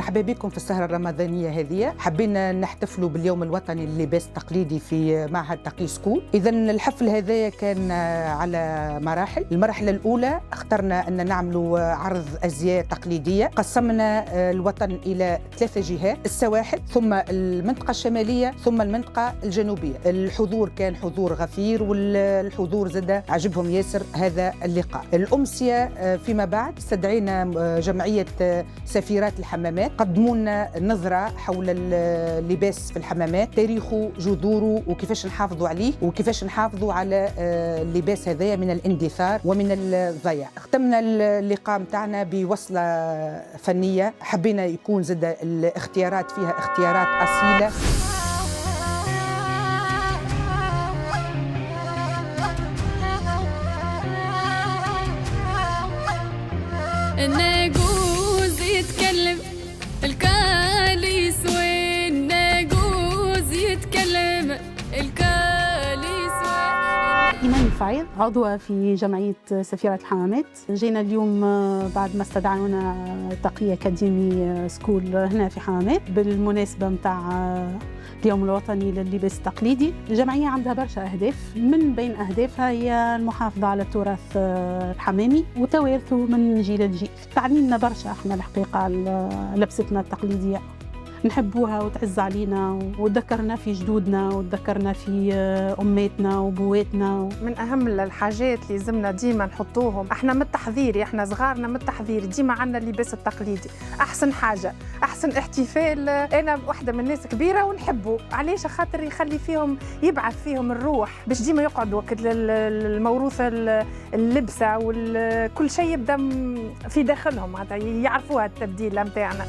مرحبا بكم في السهرة الرمضانية هذه. حبينا نحتفلوا باليوم الوطني لللباس التقليدي في معهد تقي سكول. إذا الحفل هذايا كان على مراحل. المرحلة الأولى اخترنا أن نعملوا عرض أزياء تقليدية. قسمنا الوطن إلى 3 جهات: السواحل، ثم المنطقة الشمالية، ثم المنطقة الجنوبية. الحضور كان حضور غفير، والحضور زاد عجبهم ياسر هذا اللقاء. الأمسية فيما بعد استدعينا جمعية سفيرات الحمامات، قدموا لنا نظرة حول اللباس في الحمامات، تاريخه، جذوره، وكيفاش نحافظوا عليه وكيفاش نحافظوا على اللباس هذايا من الاندثار ومن الضياع. ختمنا اللقاء متاعنا بوصلة فنية، حبينا يكون زاد الاختيارات فيها اختيارات أصيلة. الناقوز يتكلم، الكاليس وين؟ ناقوز يتكلم، الكاليس وين؟ إيمان الفعيض، عضوة في جمعية سفيرات الحمامات. جينا اليوم بعد ما استدعونا تقي أكاديمي سكول هنا في حمامات بالمناسبة متاع اليوم الوطني لللباس التقليدي. الجمعية عندها برشا أهداف، من بين أهدافها هي المحافظة على التراث الحمامي وتوارثه من جيل لجيل. تعلمنا برشا احنا الحقيقة لبستنا التقليدية، نحبوها وتعز علينا وتذكرنا في جدودنا وتذكرنا في أماتنا وبواتنا. من أهم الحاجات اللي لازمنا ديما نحطوهم، احنا من التحضير، احنا صغارنا من التحضير ديما عندنا اللباس التقليدي. أحسن حاجة، أحسن احتفال. أنا واحدة من الناس كبيرة ونحبه، علاش؟ خاطر يخلي فيهم، يبعث فيهم الروح باش ديما يقعدوا وقت الموروث، اللبسة وكل شيء يبدأ في داخلهم، يعرفوها التبديل متاعنا.